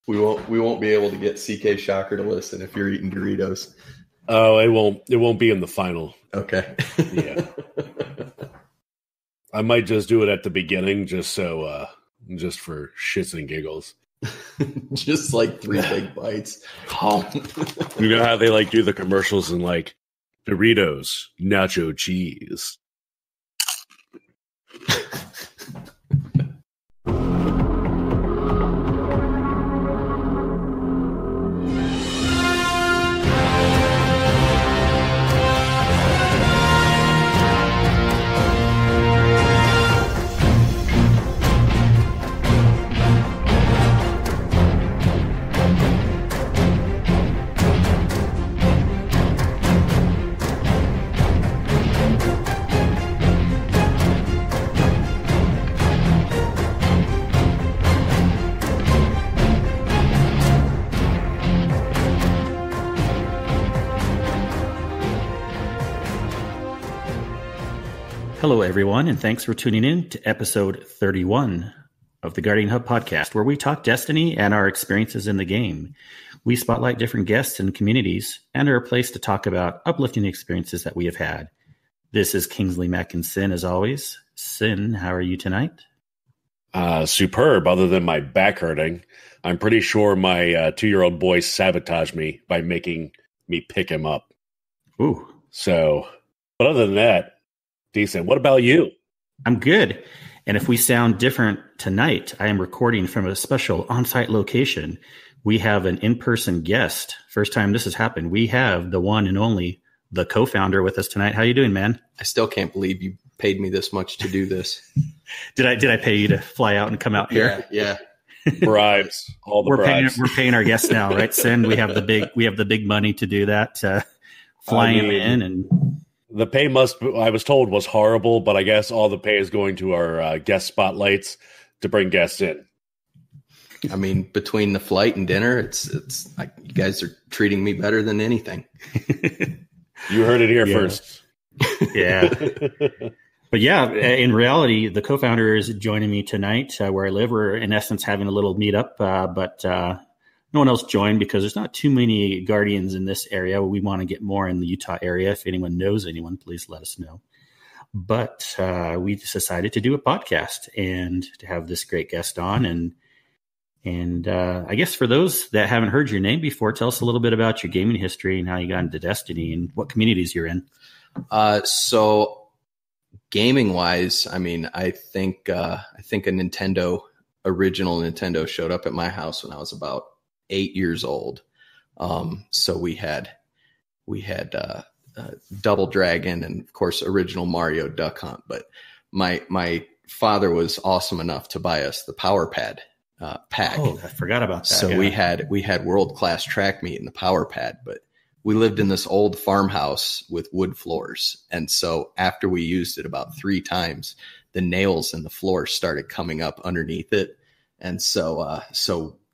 We won't be able to get CK Shocker to listen if you're eating Doritos. Oh, it won't be in the final. Okay. Yeah. I might just do it at the beginning just for shits and giggles. Just like 3 big bites. You know how they do the commercials and Doritos, nacho cheese. Hello, everyone, and thanks for tuning in to episode 31 of the Guardian Hub podcast, where we talk Destiny and our experiences in the game. We spotlight different guests and communities and are a place to talk about uplifting experiences that we have had. This is Kingsley Mack and Sin, as always. Sin, how are you tonight? Superb, other than my back hurting. I'm pretty sure my 2-year-old boy sabotaged me by making me pick him up. Ooh. So, but other than that, decent. What about you? I'm good. And if we sound different tonight, I am recording from a special on-site location. We have an in-person guest. First time this has happened. We have the one and only, the co-founder with us tonight. How you doing, man? I still can't believe you paid me this much to do this. Did I pay you to fly out and come out here? Yeah. Bribes. All the bribes. We're paying our guests now, right, Sin? We have the big money to do that. Flying him in and the pay I was told, was horrible, but I guess all the pay is going to our guest spotlights to bring guests in. I mean, between the flight and dinner, it's like you guys are treating me better than anything. You heard it here first. Yeah. But yeah, in reality, the co-founder is joining me tonight where I live. We're in essence having a little meetup, but no one else joined because there's not too many Guardians in this area. We want to get more in the Utah area. If anyone knows anyone, please let us know. But we just decided to do a podcast and to have this great guest on. And I guess for those that haven't heard your name before, tell us a little bit about your gaming history and how you got into Destiny and what communities you're in. So gaming wise, I mean, I think a original Nintendo showed up at my house when I was about 8 years old. So we had Double Dragon and of course original Mario Duck Hunt. But my father was awesome enough to buy us the Power Pad pack. Oh, I forgot about that. So yeah. we had world-class track meet in the Power Pad, but we lived in this old farmhouse with wood floors. And so after we used it about 3 times, the nails in the floor started coming up underneath it. And so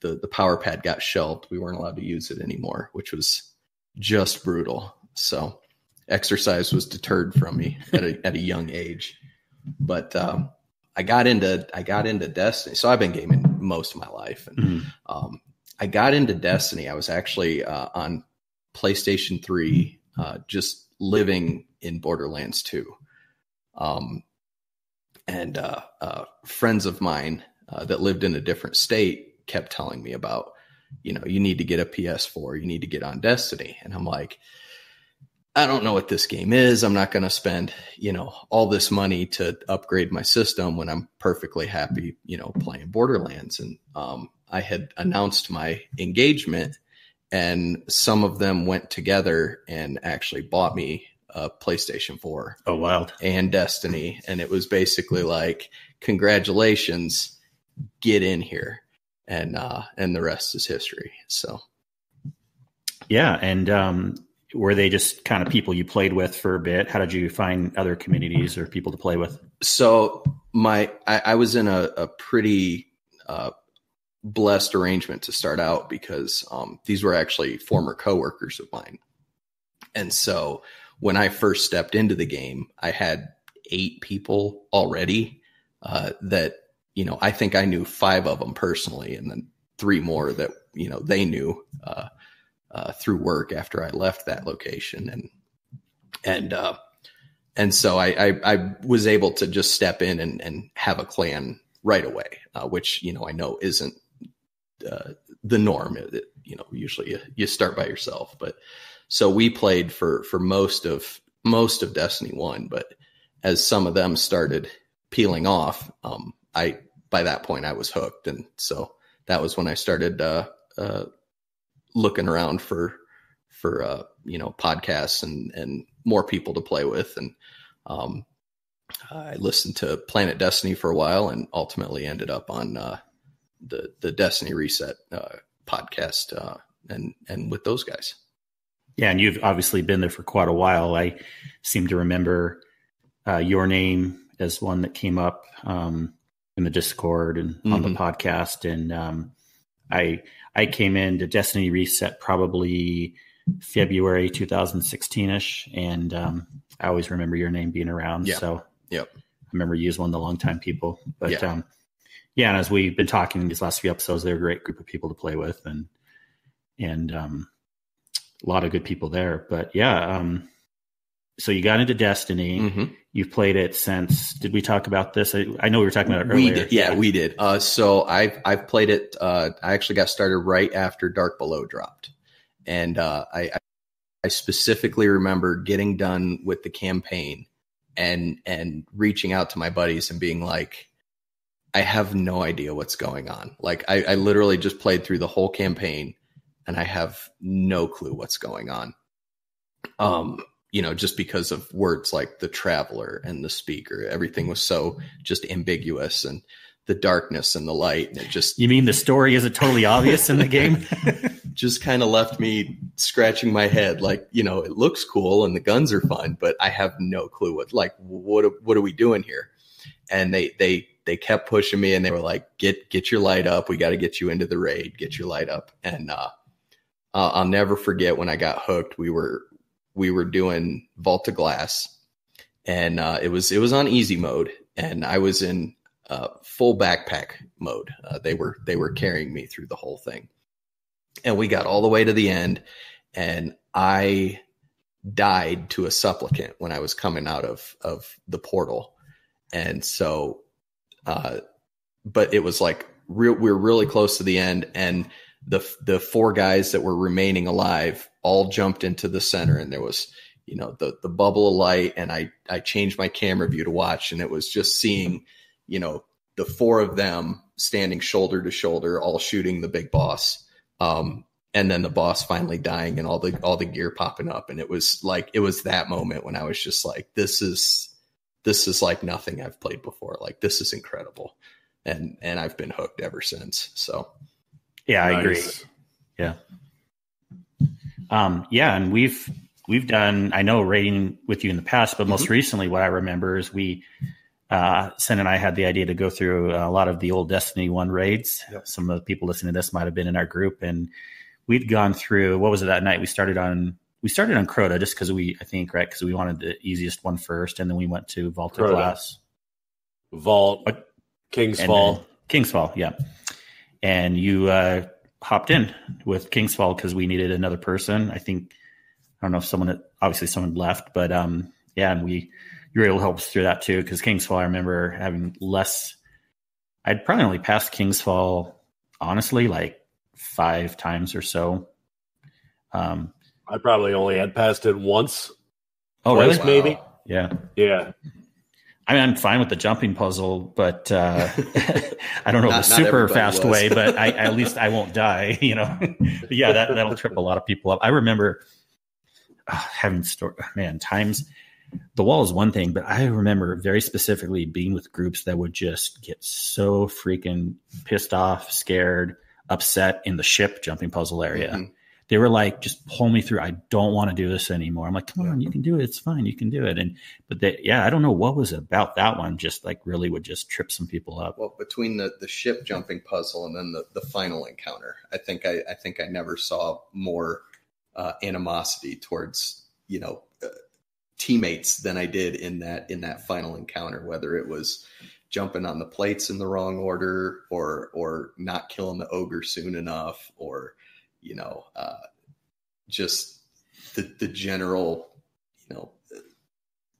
the Power Pad got shelved. We weren't allowed to use it anymore, which was just brutal. So exercise was deterred from me at a young age. But I got into Destiny. So I've been gaming most of my life. And I got into Destiny. I was actually on PlayStation 3, just living in Borderlands 2. And friends of mine that lived in a different state kept telling me about, you need to get a PS4, you need to get on Destiny. And I'm like, I don't know what this game is. I'm not going to spend, all this money to upgrade my system when I'm perfectly happy, playing Borderlands. And I had announced my engagement and some of them went together and actually bought me a PlayStation 4. Oh, wild. And Destiny. And it was basically like, congratulations, get in here. And the rest is history. So, yeah. And were they just kind of people you played with for a bit? How did you find other communities or people to play with? So I was in a pretty blessed arrangement to start out because these were actually former coworkers of mine. And so when I first stepped into the game, I had 8 people already that, I think I knew 5 of them personally, and then 3 more that they knew through work after I left that location. And so I was able to just step in and have a clan right away, which, I know isn't the norm. Usually you start by yourself, but so we played for most of Destiny 1, but as some of them started peeling off, by that point I was hooked. And so that was when I started looking around for podcasts and more people to play with. And I listened to Planet Destiny for a while and ultimately ended up on the Destiny Reset podcast and with those guys. Yeah, and you've obviously been there for quite a while. I seem to remember your name as one that came up in the Discord and on the podcast. And I came into Destiny Reset probably February 2016-ish, and I always remember your name being around. Yeah. So yep. I remember you as one of the longtime people. But and as we've been talking in these last few episodes, they're a great group of people to play with, and a lot of good people there. But so you got into Destiny. Mm-hmm. You've played it since. Did we talk about this? I know we were talking about it earlier. We did. Yeah, we did. So I've played it. I actually got started right after Dark Below dropped, and I specifically remember getting done with the campaign and reaching out to my buddies and being like, I have no idea what's going on. Like I literally just played through the whole campaign and I have no clue what's going on. Just because of words like the Traveler and the Speaker, everything was so just ambiguous, and the darkness and the light. And it just, you mean the story isn't totally obvious in the game? Just kind of left me scratching my head. Like, it looks cool and the guns are fun, but I have no clue what are we doing here? And they kept pushing me and they were like, get your light up. We got to get you into the raid, get your light up. And, I'll never forget when I got hooked, we were doing Vault of Glass, and, it was on easy mode, and I was in, full backpack mode. They were carrying me through the whole thing. And we got all the way to the end, and I died to a supplicant when I was coming out of the portal. And so, but it was like we were really close to the end, and the four guys that were remaining alive all jumped into the center, and there was, the bubble of light, and I changed my camera view to watch, and it was just seeing, the four of them standing shoulder to shoulder, all shooting the big boss. And then the boss finally dying and all the gear popping up. And it was that moment when I was just like, this is like nothing I've played before. Like, this is incredible. And I've been hooked ever since. So yeah, I agree. Yeah. And we've done, I know, raiding with you in the past, but most recently what I remember is Sen and I had the idea to go through a lot of the old Destiny 1 raids. Yep. Some of the people listening to this might have been in our group, and we'd gone through, what was it that night? We started on Crota just because because we wanted the easiest one first, and then we went to Vault of Glass. King's Fall. King's Fall, yeah. And you hopped in with King's Fall because we needed another person. I don't know if someone left, but and you were able to help us through that too, because King's Fall, I remember having less. I'd probably only passed King's Fall, honestly, like 5 times or so. I probably only had passed it once. Oh, twice, really? Maybe. Yeah. Yeah. I mean, I'm fine with the jumping puzzle, but I don't know the super fast way, but at least I won't die, But yeah, that'll trip a lot of people up. I remember having times. The wall is one thing, but I remember very specifically being with groups that would just get so freaking pissed off, scared, upset in the ship jumping puzzle area. Mm-hmm. They were like, just pull me through. I don't want to do this anymore. I'm like, come on, you can do it. It's fine. You can do it. I don't know what was about that one. Just like really would just trip some people up. Well, between the ship jumping puzzle and then the final encounter, I think I never saw more animosity towards, teammates than I did in that final encounter, whether it was jumping on the plates in the wrong order, or not killing the ogre soon enough, or just the general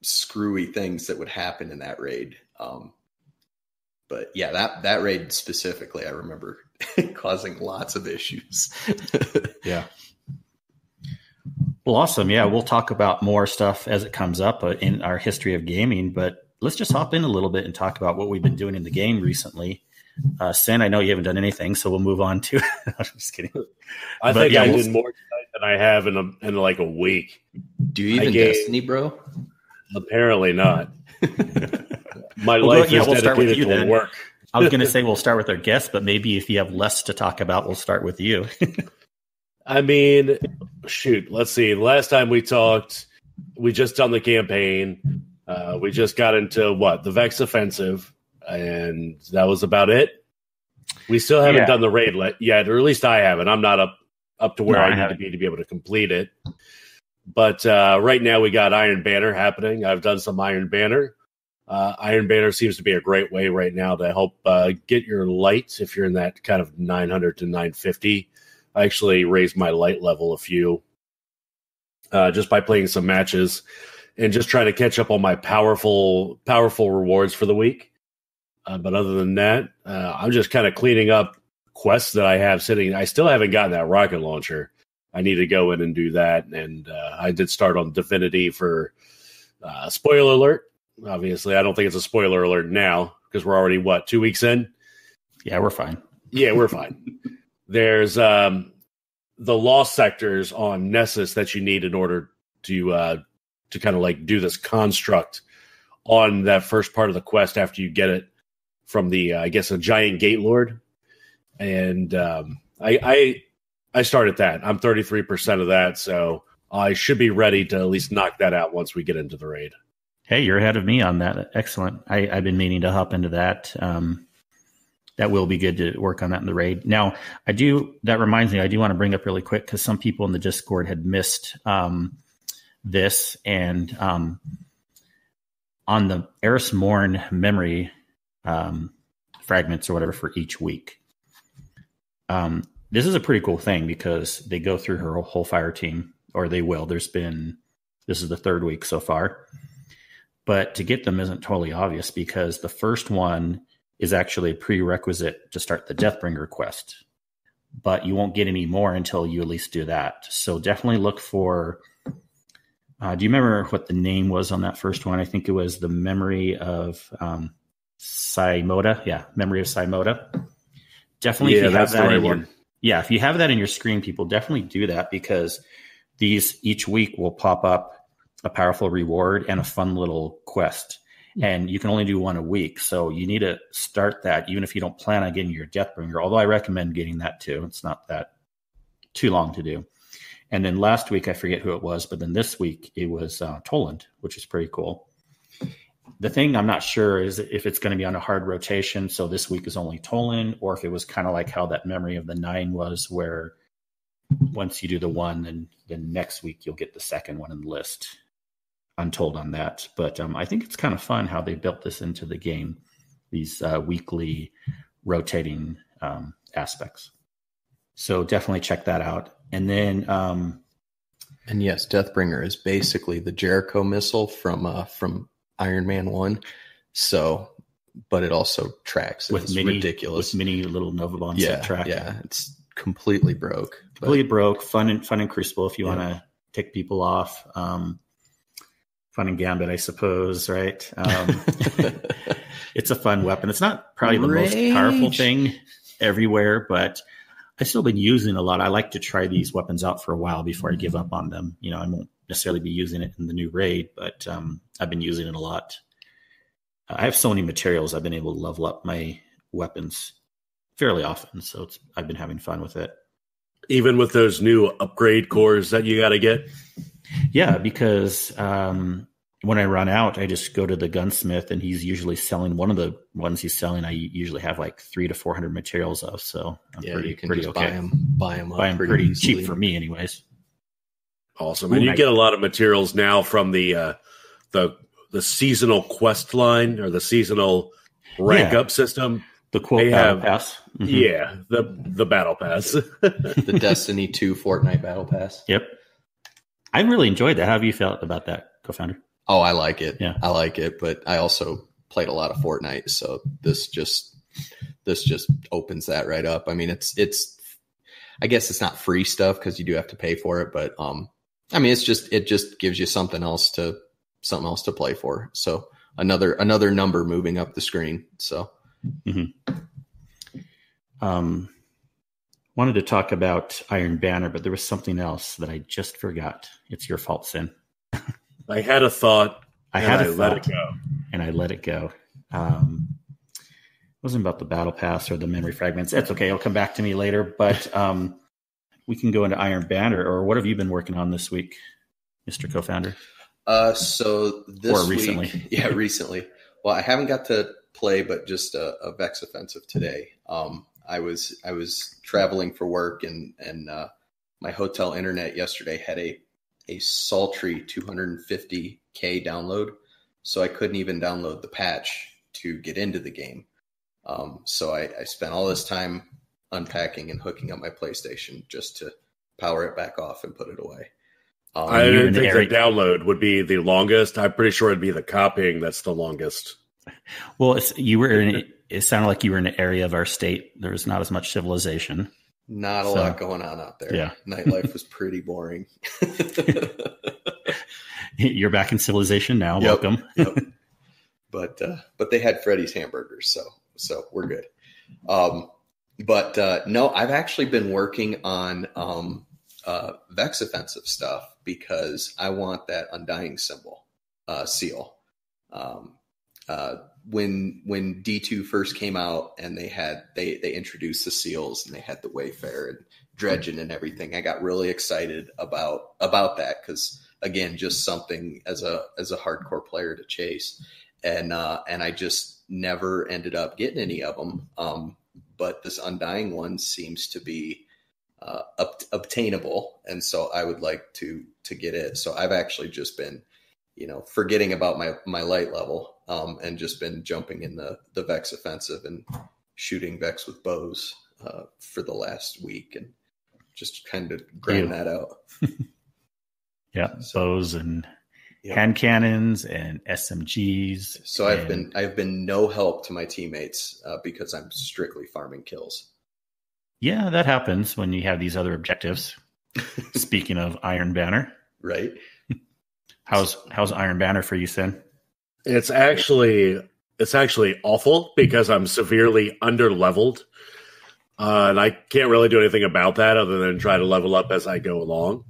screwy things that would happen in that raid. But yeah, that raid specifically, I remember causing lots of issues. Yeah. Well, awesome. Yeah, we'll talk about more stuff as it comes up in our history of gaming, but let's just hop in a little bit and talk about what we've been doing in the game recently. Sen, I know you haven't done anything, so we'll move on to I'm just kidding. I think I did more tonight than I have in like a week. Do you even Destiny, bro? Apparently not. My life is dedicated to work. I was going to say we'll start with our guests, but maybe if you have less to talk about, we'll start with you. I mean, shoot, let's see. Last time we talked, we just done the campaign. We just got into the Vex Offensive, and that was about it. We still haven't done the raid yet, or at least I haven't. I'm not up to where I need to be able to complete it. But right now we got Iron Banner happening. I've done some Iron Banner. Iron Banner seems to be a great way right now to help get your light if you're in that kind of 900 to 950. I actually raised my light level a few just by playing some matches and just trying to catch up on my powerful rewards for the week. But other than that, I'm just kind of cleaning up quests that I have sitting. I still haven't gotten that rocket launcher. I need to go in and do that. And I did start on Divinity for spoiler alert. Obviously, I don't think it's a spoiler alert now because we're already, 2 weeks in? Yeah, we're fine. Yeah, we're fine. There's the lost sectors on Nessus that you need in order to kind of like do this construct on that first part of the quest after you get it from the, I guess, a giant gate lord. And I started that. I'm 33% of that, so I should be ready to at least knock that out once we get into the raid. Hey, you're ahead of me on that. Excellent. I've been meaning to hop into that. That will be good to work on that in the raid. Now, that reminds me, I do want to bring up really quick because some people in the Discord had missed this. And on the Eris Morn memory fragments or whatever for each week, this is a pretty cool thing because they go through her whole fire team, or they will. This is the third week so far. But to get them isn't totally obvious because the first one is actually a prerequisite to start the Deathbringer quest. But you won't get any more until you at least do that. So definitely look for... do you remember what the name was on that first one? I think it was the Memory of Saimoda. Yeah, Memory of Saimoda. Definitely, if you have that in one. If you have that in your screen, people definitely do that because these each week will pop up a powerful reward and a fun little quest. And you can only do one a week. So you need to start that even if you don't plan on getting your Deathbringer, although I recommend getting that too. It's not that too long to do. And then last week, I forget who it was, but then this week it was Toland, which is pretty cool. The thing I'm not sure is if it's going to be on a hard rotation. So this week is only Toland, or if it was kind of like how that Memory of the 9 was, where once you do the one, then next week you'll get the second one in the list. Untold on that, but I think it's kind of fun how they built this into the game, these weekly rotating aspects. So definitely check that out. And then, and yes, Deathbringer is basically the Jericho missile from Iron Man 1. So, but it also tracks. It's ridiculous with mini little Nova Bombs that track. Yeah, it's completely broke. Completely broke. Fun and crucible if you want to tick people off. Fun and Gambit, I suppose, right? It's a fun weapon. It's not probably the most powerful thing everywhere, but I've still been using it a lot. I like to try these weapons out for a while before I give up on them. I won't necessarily be using it in the new raid, but I've been using it a lot. I have so many materials. I've been able to level up my weapons fairly often, so I've been having fun with it. Even with those new upgrade cores that you got to get? Yeah, because when I run out, I just go to the gunsmith, and he's usually selling one of the ones he's selling. I usually have like 300 to 400 materials of, so I'm pretty okay. Buy them pretty cheap for me, anyways. Awesome, and you get a lot of materials now from the seasonal quest line or the seasonal rank up system. The quote battle pass. Mm-hmm. Yeah, the battle pass. The Destiny 2 Fortnite battle pass. Yep. I really enjoyed that. How have you felt about that, co-founder? Oh, I like it. Yeah. I like it, but I also played a lot of Fortnite, so this just opens that right up. I mean, it's I guess it's not free stuff because you do have to pay for it, but I mean, it just gives you something else to play for. So another number moving up the screen. So wanted to talk about Iron Banner, but there was something else that I just forgot. It's your fault, Sin. I had a thought. I let it go. And I let it go. It wasn't about the battle pass or the memory fragments. That's okay. It'll come back to me later. But we can go into Iron Banner. Or what have you been working on this week, Mr. Co-founder? So this recently. week, yeah, recently. Well, I haven't got to play, but just a Vex offensive today. I was traveling for work, and my hotel internet yesterday had a sultry 250K download, so I couldn't even download the patch to get into the game. So I spent all this time unpacking and hooking up my PlayStation just to power it back off and put it away. I didn't think the download would be the longest. I'm pretty sure it'd be the copying that's the longest. Well, it sounded like you were in an area of our state. There was not as much civilization. Not a lot going on out there. Yeah. Nightlife was pretty boring. You're back in civilization now. Yep. Welcome. Yep. But they had Freddy's hamburgers, so we're good. No, I've actually been working on Vex offensive stuff because I want that Undying symbol seal. When D2 first came out and they introduced the seals and they had the Wayfarer and Dredgen and everything, I got really excited about that because again, just something as a hardcore player to chase, and I just never ended up getting any of them. But this Undying one seems to be obtainable, and so I would like to get it. So I've actually just been, forgetting about my light level, and just been jumping in the Vex offensive and shooting Vex with bows for the last week, and just kind of grind that out. Yeah, bows and hand cannons and SMGs. So I've been no help to my teammates because I'm strictly farming kills. Yeah, that happens when you have these other objectives. Speaking of Iron Banner, right? How's Iron Banner for you, Sin? It's actually awful because I'm severely underleveled, and I can't really do anything about that other than try to level up as I go along.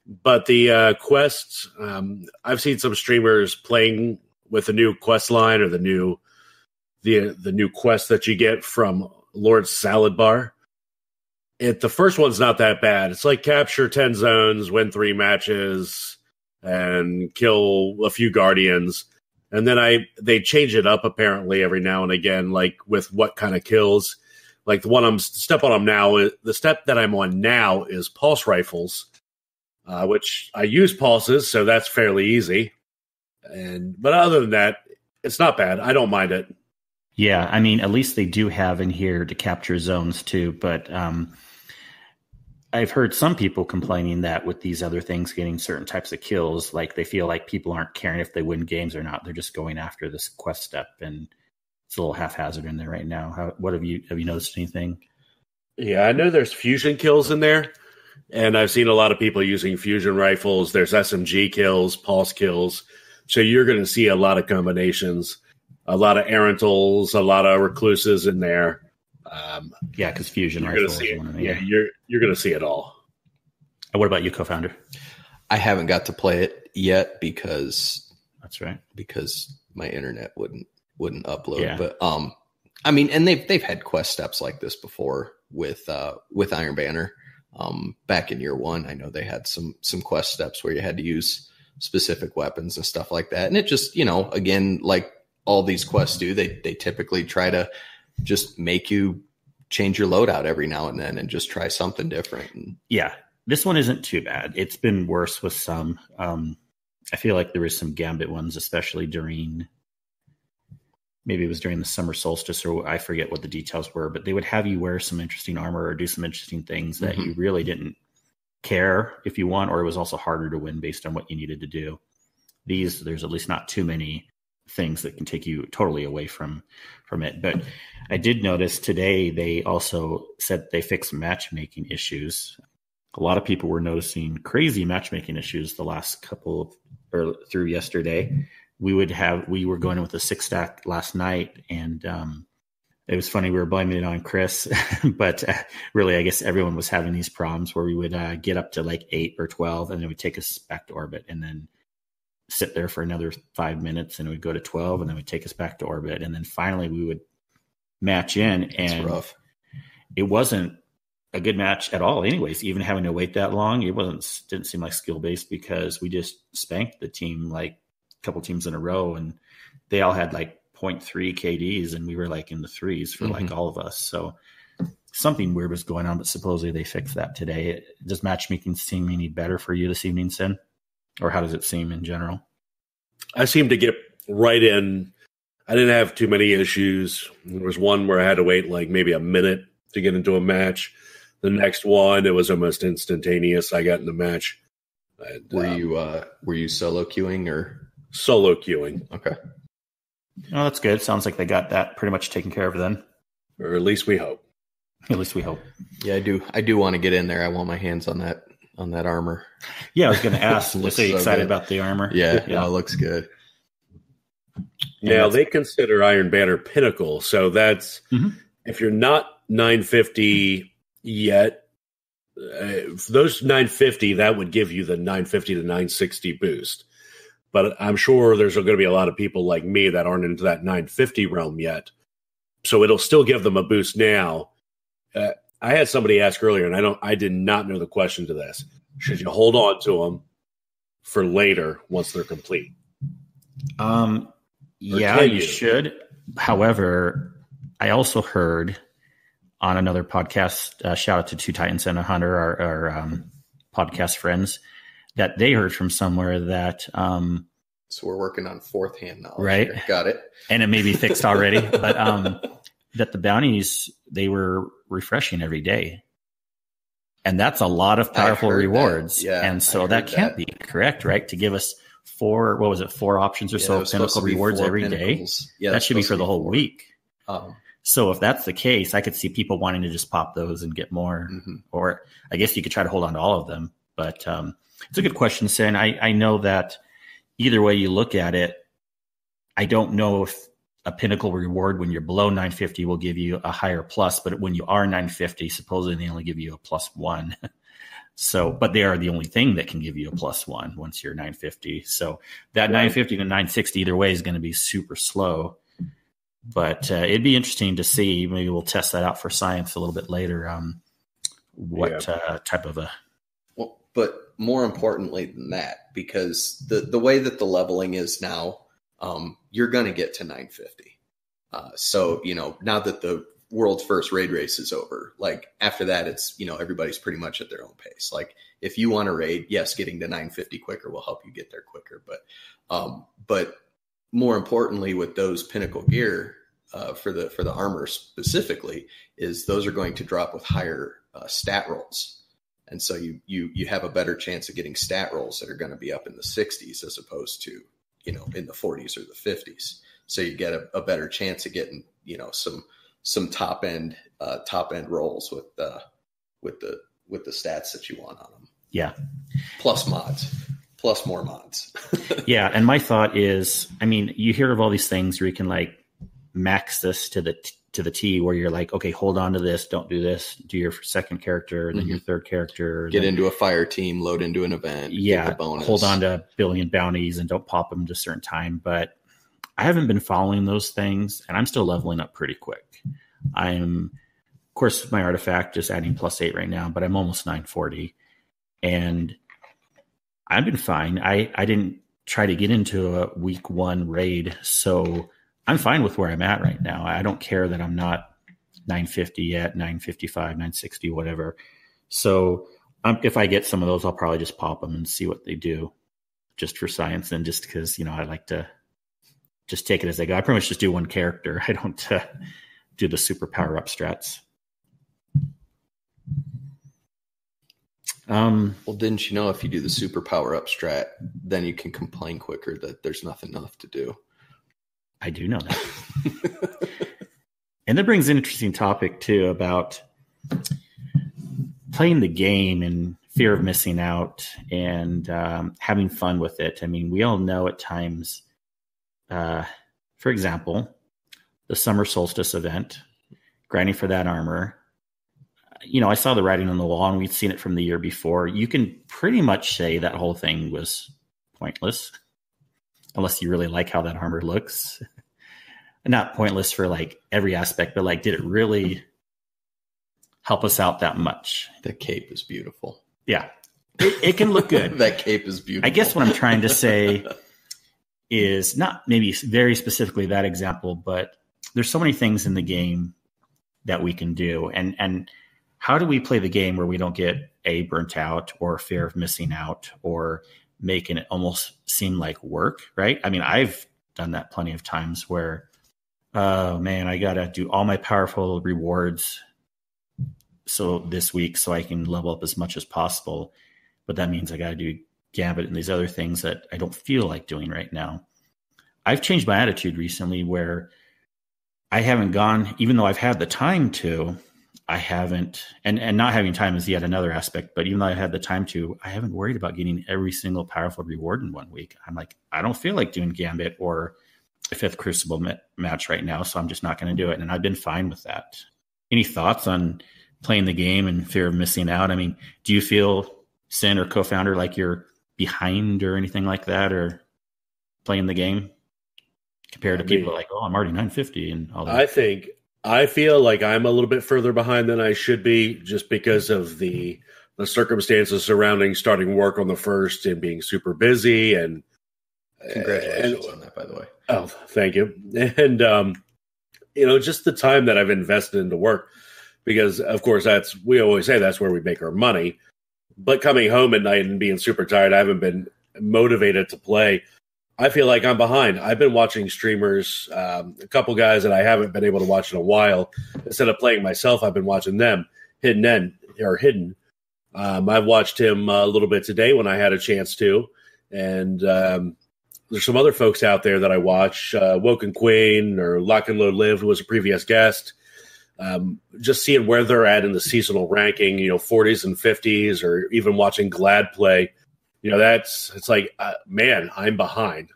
But the quests, I've seen some streamers playing with the new quest line or the new quest that you get from Lord Salad Bar. The first one's not that bad. It's like capture 10 zones, win 3 matches, and kill a few guardians. And then they change it up apparently every now and again, like with what kind of kills. Like the one step that I'm on now is pulse rifles, which I use pulses, so that's fairly easy. But other than that, it's not bad. I don't mind it. Yeah, I mean, at least they do have in here to capture zones too. But I've heard some people complaining that with these other things getting certain types of kills, like they feel like people aren't caring if they win games or not. They're just going after this quest step, and it's a little haphazard in there right now. What have you noticed anything? Yeah, I know there's fusion kills in there, and I've seen a lot of people using fusion rifles. There's SMG kills, pulse kills. So you're going to see a lot of combinations, a lot of Errantals, a lot of Recluses in there. Yeah, because fusion you're rifles. You're going to see it all. What about you, co-founder? I haven't got to play it yet because that's right. Because my internet wouldn't upload. Yeah. But I mean, and they've had quest steps like this before with Iron Banner. Back in year 1, I know they had some quest steps where you had to use specific weapons and stuff like that. And it just, again, like all these quests do, they typically try to just make you change your loadout every now and then and just try something different. Yeah, this one isn't too bad. It's been worse with some. I feel like there was some Gambit ones, especially during maybe it was during the summer solstice, or I forget what the details were, but they would have you wear some interesting armor or do some interesting things that you really didn't care if you won, or it was also harder to win based on what you needed to do. There's at least not too many things that can take you totally away from it. But I did notice today they also said they fixed matchmaking issues. A lot of people were noticing crazy matchmaking issues the last couple or through yesterday. We were going with a 6-stack last night, and it was funny. We were blaming it on Chris, but really, I guess everyone was having these problems where we would get up to like 8 or 12, and then we'd take us back to orbit, and then sit there for another 5 minutes, and it would go to 12, and then we'd take us back to orbit, and then finally we would match in, and it wasn't a good match at all. Anyways, even having to wait that long, didn't seem like skill based, because we just spanked the team like a couple teams in a row, and they all had like 0.3 KDs, and we were like in the threes for like all of us. So something weird was going on, but supposedly they fixed that today. Does matchmaking seem any better for you this evening, Sin? Or how does it seem in general? I seem to get right in. I didn't have too many issues. There was one where I had to wait like maybe a minute to get into a match. The next one, it was almost instantaneous. I got in the match. And, were you solo queuing or solo queuing? Okay. Oh, that's good. Sounds like they got that pretty much taken care of then. Or at least we hope. At least we hope. Yeah, I do want to get in there. I want my hands on that armor. Yeah, I was going to ask. Was he excited about the armor? Yeah, it looks good. Now they consider Iron Banner pinnacle, so that's if you're not 950 yet. Those 950, that would give you the 950 to 960 boost. But I'm sure there's going to be a lot of people like me that aren't into that 950 realm yet. So it'll still give them a boost now. I had somebody ask earlier, and I did not know the question to this. Should you hold on to them for later once they're complete? Yeah, you should. However, I also heard on another podcast, shout out to Two Titans and a Hunter, our podcast friends, that they heard from somewhere that so we're working on fourth hand knowledge. Right. Here. Got it. And it may be fixed already, but that the bounties, they were refreshing every day. And that's a lot of powerful rewards. Yeah, and so that can't be correct, right? To give us 4 options or so of pinnacle rewards every day. Yeah, that should be for the whole week. So if that's the case, I could see people wanting to just pop those and get more. Or I guess you could try to hold on to all of them. But it's a good question, Sin. I know that either way you look at it, I don't know if a pinnacle reward when you're below 950 will give you a higher plus, but when you are 950, supposedly they only give you a +1. So, but they are the only thing that can give you a +1 once you're 950. So that 950 to 960 either way is going to be super slow. But it'd be interesting to see. Maybe we'll test that out for science a little bit later. Type of a. Well, but more importantly than that, because the way that the leveling is now, you're going to get to 950. So, now that the world's first raid race is over, like after that, it's, everybody's pretty much at their own pace. Like if you want to raid, yes, getting to 950 quicker will help you get there quicker. But more importantly, with those pinnacle gear, for the armor specifically, is those are going to drop with higher stat rolls. And so you have a better chance of getting stat rolls that are going to be up in the 60s as opposed to, in the 40s or the 50s. So you get a better chance of getting, some top end rolls with the stats that you want on them. Yeah. Plus more mods. Yeah. And my thought is, you hear of all these things where you can like max this to the T, where you're like, okay, hold on to this, don't do this, do your second character, then your third character, get into a fire team, load into an event, yeah, get the bonus. Hold on to a billion bounties and don't pop them to a certain time. But I haven't been following those things, and I'm still leveling up pretty quick. Of course, my artifact is adding +8 right now, but I'm almost 940, and I've been fine. I didn't try to get into a week 1 raid, so I'm fine with where I'm at right now. I don't care that I'm not 950 yet, 955, 960, whatever. So if I get some of those, I'll probably just pop them and see what they do, just for science and just because, I like to just take it as they go. I pretty much just do one character. I don't do the super power up strats. Well, didn't you know if you do the super power up strat, then you can complain quicker that there's nothing left to do? I do know that. And that brings an interesting topic too about playing the game and fear of missing out and having fun with it. I mean, we all know at times, for example, the summer solstice event, grinding for that armor. I saw the writing on the wall and we'd seen it from the year before. You can pretty much say that whole thing was pointless unless you really like how that armor looks. Not pointless for like every aspect, but like, did it really help us out that much? The cape is beautiful. Yeah, it can look good. That cape is beautiful. I guess what I'm trying to say is not maybe very specifically that example, but there's so many things in the game that we can do. And how do we play the game where we don't get burnt out or fear of missing out or making it almost seem like work, right? I mean, I've done that plenty of times where, oh man, I got to do all my powerful rewards this week so I can level up as much as possible. But that means I got to do Gambit and these other things that I don't feel like doing right now. I've changed my attitude recently where I haven't gone, even though I've had the time to, I haven't, and not having time is yet another aspect, but even though I had the time to, I haven't worried about getting every single powerful reward in 1 week. I'm like, I don't feel like doing Gambit or a 5th Crucible match right now, so I'm just not going to do it. And I've been fine with that. Any thoughts on playing the game and fear of missing out? I mean, do you feel, Sin or co-founder, like you're behind or anything like that, or playing the game compared to people like, oh, I'm already 950 and all that? I feel like I'm a little bit further behind than I should be just because of the circumstances surrounding starting work on the 1st and being super busy. And congratulations on that, by the way. Oh, thank you. And, just the time that I've invested into work, because of course we always say that's where we make our money, but coming home at night and being super tired, I haven't been motivated to play. I feel like I'm behind. I've been watching streamers, a couple guys that I haven't been able to watch in a while. Instead of playing myself, I've been watching them. Hidden. I've watched him a little bit today when I had a chance to. And there's some other folks out there that I watch. Woken Queen or Lock and Load Live, who was a previous guest. Just seeing where they're at in the seasonal ranking, 40s and 50s, or even watching Glad play. It's like, man, I'm behind.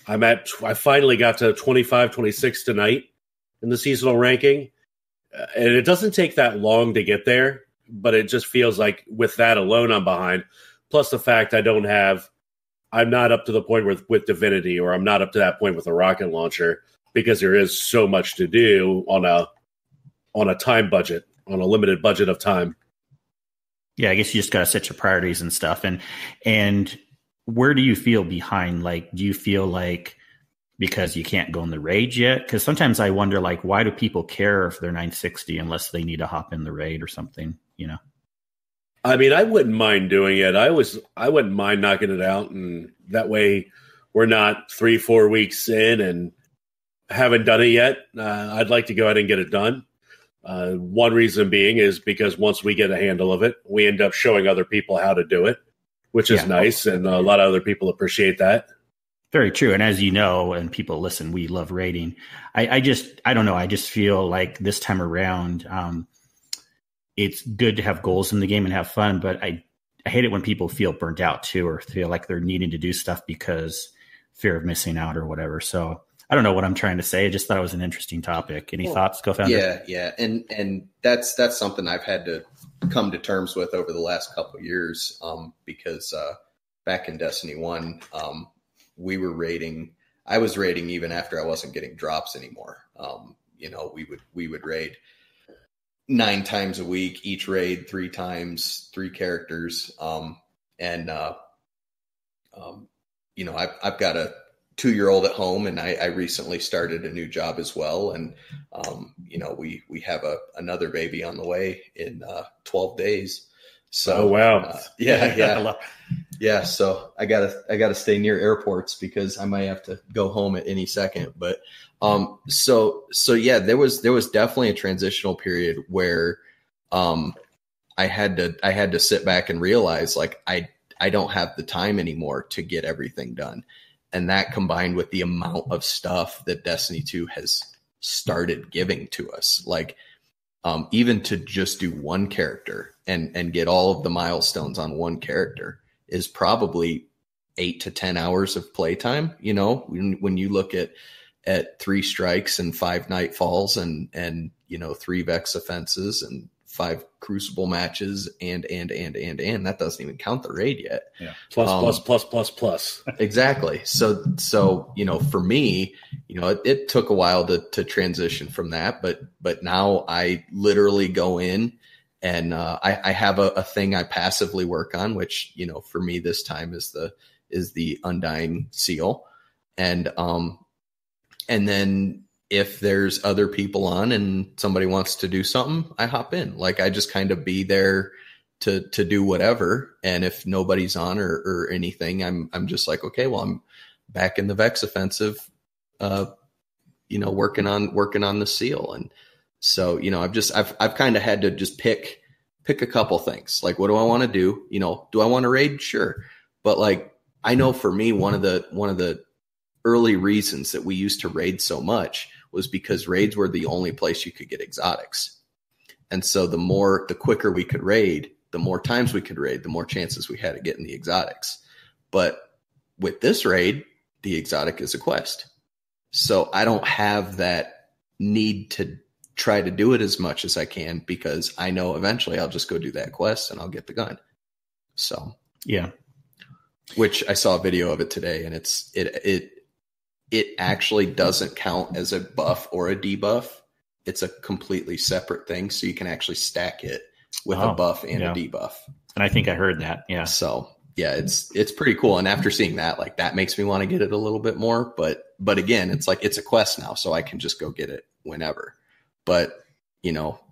I finally got to 25, 26 tonight in the seasonal ranking. And it doesn't take that long to get there, but it just feels like with that alone, I'm behind. Plus the fact I'm not up to the point with Divinity, or I'm not up to that point with a rocket launcher, because there is so much to do on a time budget, on a limited budget of time. Yeah, I guess you just got to set your priorities and stuff. And where do you feel behind? Like, do you feel like because you can't go in the raid yet? Because sometimes I wonder, like, why do people care if they're 960 unless they need to hop in the raid or something, I mean, I wouldn't mind doing it. I wouldn't mind knocking it out. And that way we're not 3-4 weeks in and haven't done it yet. I'd like to go ahead and get it done. One reason being is because once we get a handle of it, we end up showing other people how to do it, which is nice. And a lot of other people appreciate that. Very true. And as you know, and people listen, we love raiding. I don't know. I just feel like this time around, it's good to have goals in the game and have fun, but I hate it when people feel burnt out too, or feel like they're needing to do stuff because fear of missing out or whatever. So I don't know what I'm trying to say. I just thought it was an interesting topic. Any thoughts, co-founder? Yeah. And that's something I've had to come to terms with over the last couple of years, because back in Destiny 1, we were raiding. I was raiding even after I wasn't getting drops anymore. We would raid 9 times a week, each raid 3 times, 3 characters. I've got a 2-year-old at home, and I recently started a new job as well. And, we have another baby on the way in 12 days. So, oh, wow. Yeah. Yeah, so I gotta stay near airports because I might have to go home at any second. But so yeah, there was definitely a transitional period where I had to sit back and realize like I don't have the time anymore to get everything done. And that combined with the amount of stuff that Destiny 2 has started giving to us, like even to just do one character and get all of the milestones on one character is probably 8 to 10 hours of playtime. You know, when you look at 3 strikes and 5 nightfalls and 3 Vex offenses and 5 crucible matches and that doesn't even count the raid yet. Yeah. Plus. Exactly. So, for me, it took a while to transition from that, but now I literally go in and I have a thing I passively work on, which, for me this time is the Undying Seal. And then if there's other people on and somebody wants to do something, I hop in. Like I just kind of be there to do whatever. And if nobody's on or anything, I'm just like, okay, well, I'm back in the Vex offensive, working on the seal. And so, I've kind of had to just pick a couple things. Like, what do I want to do? Do I want to raid? Sure. But like, I know for me, one of the early reasons that we used to raid so much was because raids were the only place you could get exotics. And so the quicker we could raid, the more times we could raid, the more chances we had of getting the exotics. But with this raid, the exotic is a quest. So I don't have that need to try to do it as much as I can because I know eventually I'll just go do that quest and I'll get the gun. So, yeah. Which I saw a video of it today and it actually doesn't count as a buff or a debuff. It's a completely separate thing. So you can actually stack it with a buff and a debuff. And I think I heard that. Yeah. So yeah, it's pretty cool. And after seeing that, like that makes me want to get it a little bit more, but again, it's like, it's a quest now, so I can just go get it whenever. But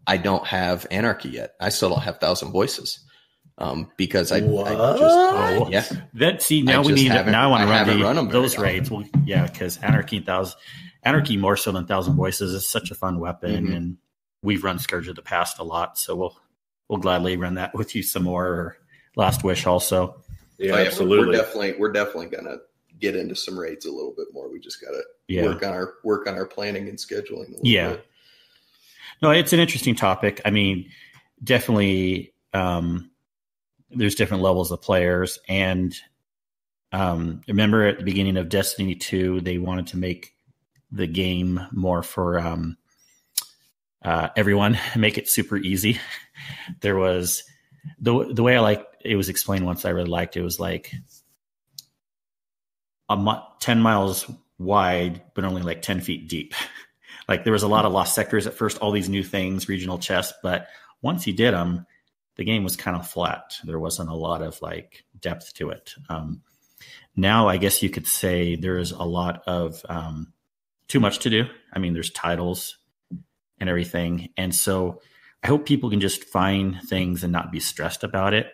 I don't have Anarchy yet. I still don't have Thousand Voices. Because I just now I want to run those raids. Well, yeah, because Anarchy more so than Thousand Voices is such a fun weapon, and we've run Scourge of the Past a lot, so we'll gladly run that with you some more. Or Last Wish also. Yeah, absolutely. We're definitely gonna get into some raids a little bit more. We just gotta work on our planning and scheduling a little bit. No, it's an interesting topic. I mean, definitely. There's different levels of players, and remember at the beginning of Destiny 2, they wanted to make the game more for everyone, make it super easy. There was the way it was explained once. I really liked it. It was like 10 miles wide, but only like 10 feet deep. Like there was a lot of lost sectors at first, all these new things, regional chests, but once you did them, the game was kind of flat. There wasn't a lot of like depth to it. Now, I guess you could say there's a lot of too much to do. I mean, there's titles and everything. And so I hope people can just find things and not be stressed about it,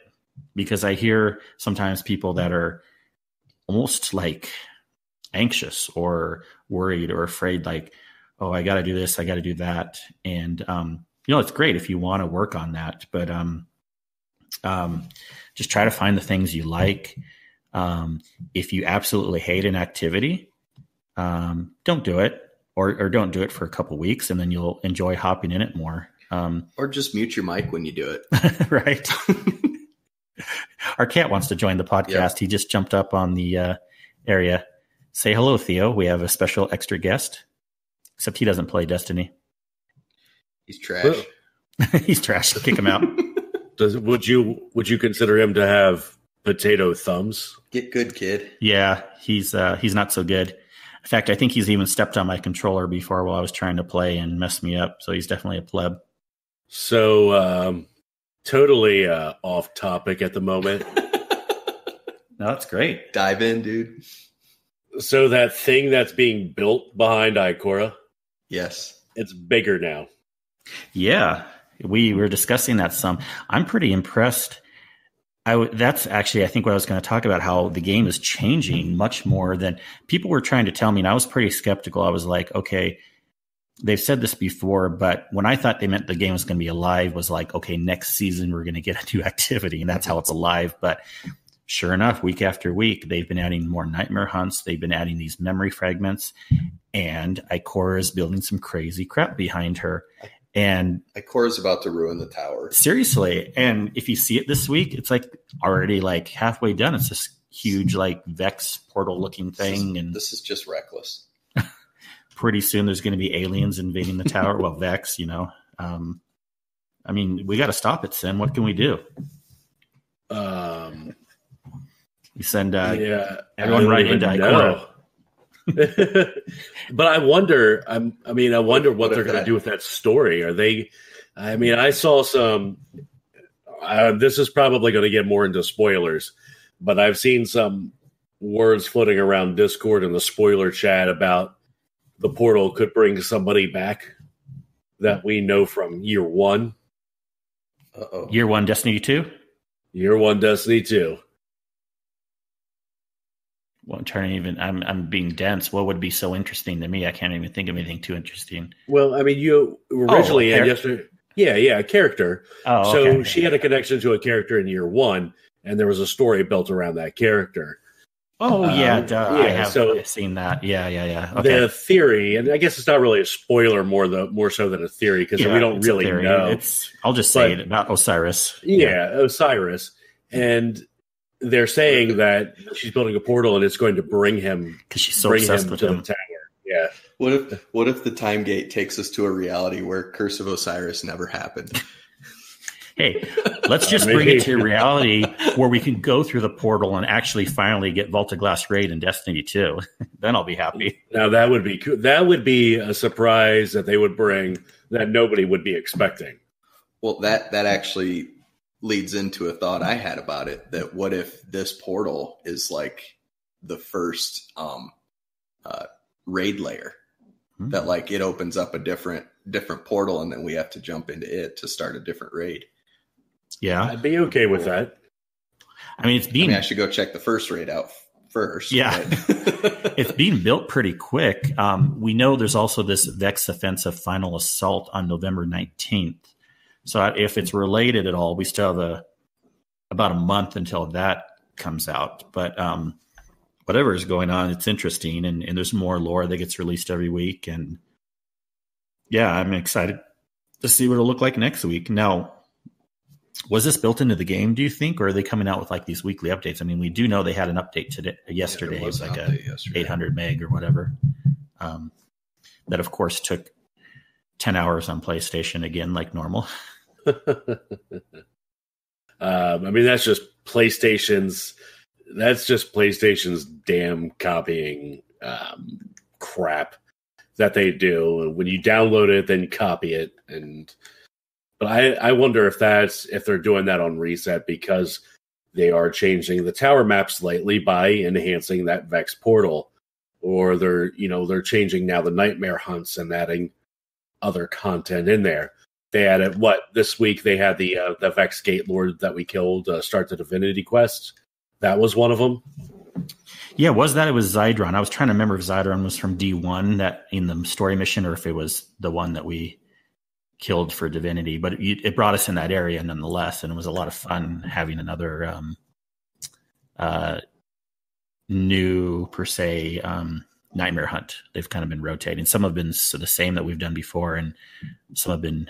because I hear sometimes people that are almost like anxious or worried or afraid, like, oh, I got to do this, I got to do that. And, it's great if you want to work on that, but just try to find the things you like. If you absolutely hate an activity, don't do it, or don't do it for a couple weeks, and then you'll enjoy hopping in it more. Or just mute your mic when you do it. Right. Our cat wants to join the podcast. Yep. He just jumped up on the area. Say hello, Theo. We have a special extra guest, except he doesn't play Destiny. He's trash. He's trash. Kick him out. Would you consider him to have potato thumbs? Get good, kid. Yeah, he's not so good. In fact, I think he's even stepped on my controller before while I was trying to play and messed me up. So he's definitely a pleb. So totally off topic at the moment. No, that's great. Dive in, dude. So that thing that's being built behind Ikora, yes, it's bigger now. Yeah, we were discussing that some. I'm pretty impressed That's actually, I think, what I was going to talk about, how the game is changing much more than people were trying to tell me. And I was pretty skeptical. I was like, okay, they've said this before, but when I thought they meant the game was going to be alive, was like, okay, next season we're going to get a new activity, and that's how it's alive. But sure enough, week after week, they've been adding more nightmare hunts. They've been adding these memory fragments, and Ikora is building some crazy crap behind her. And Ikora's about to ruin the tower. Seriously. And if you see it this week, it's like already like halfway done. It's this huge like Vex portal looking thing. And this is just reckless. Pretty soon there's going to be aliens invading the tower. Well, Vex, you know. I mean, we got to stop it, Sin. What can we do? You send everyone right into Ikora. But I wonder. I wonder what they're going to do with that story. Are they? I mean, I saw some. This is probably going to get more into spoilers, but I've seen some words floating around Discord and the spoiler chat about the portal could bring somebody back that we know from year one. Uh-oh. Year one, Destiny 2? Year one, Destiny 2. Well, I'm being dense. What would be so interesting to me? I can't even think of anything too interesting. Well, I mean, you originally had yesterday. Yeah, a character. Oh, so okay. she had a connection to a character in year one, and there was a story built around that character. Oh, yeah, I have seen that. Yeah. Okay. The theory, and I guess it's not really a spoiler more so than a theory, because we don't really know. I'll just say it about Osiris. Yeah, Osiris. And they're saying that she's building a portal and it's going to bring him because she's so obsessed with him. The tower. Yeah. What if the time gate takes us to a reality where Curse of Osiris never happened? Hey, let's just bring it to reality where we can go through the portal and actually finally get Vault of Glass Raid in Destiny 2. Then I'll be happy. Now that would be cool. That would be a surprise that they would bring that nobody would be expecting. Well, that actually leads into a thought I had about it, that what if this portal is like the first raid layer, that like it opens up a different portal and then we have to jump into it to start a different raid. Yeah, I'd be okay with that. I mean, I should go check the first raid out first. Yeah, it's being built pretty quick. We know there's also this Vex Offensive Final Assault on November 19th. So if it's related at all, we still have about a month until that comes out. But whatever is going on, it's interesting, and there's more lore that gets released every week. And yeah, I'm excited to see what it'll look like next week. Now, was this built into the game, do you think, or are they coming out with like these weekly updates? I mean, we do know they had an update yesterday. It was like 800 meg or whatever. That, of course, took 10 hours on PlayStation again, like normal. I mean, that's just PlayStation's damn copying crap that they do. When you download it, then copy it. But I wonder if they're doing that on reset because they are changing the tower map slightly by enhancing that Vex portal, or they're changing now the nightmare hunts and adding other content in there. They added this week? They had the Vex Gate Lord that we killed start the Divinity Quest. That was one of them. Yeah, it was Zydron. I was trying to remember if Zydron was from D1 that in the story mission, or if it was the one that we killed for Divinity. But it brought us in that area nonetheless, and it was a lot of fun having another new per se nightmare hunt. They've kind of been rotating. Some have been the same that we've done before, and some have been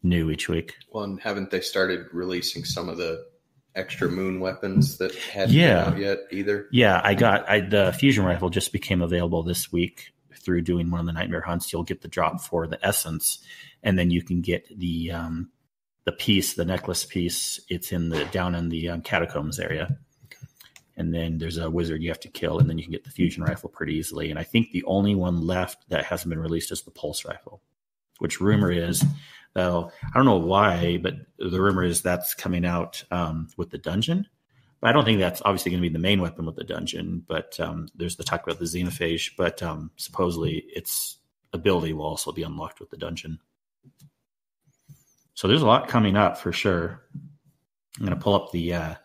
new each week. Well, and haven't they started releasing some of the extra moon weapons that hadn't been out yet either? Yeah, the fusion rifle just became available this week through doing one of the nightmare hunts. You'll get the drop for the essence, and then you can get the piece, the necklace piece. It's down in the catacombs area. And then there's a wizard you have to kill, and then you can get the fusion rifle pretty easily. And I think the only one left that hasn't been released is the pulse rifle, which rumor is, I don't know why, but the rumor is that's coming out with the dungeon. But I don't think that's obviously going to be the main weapon with the dungeon. But there's the talk about the xenophage, but supposedly its ability will also be unlocked with the dungeon. So there's a lot coming up for sure. I'm going to pull up the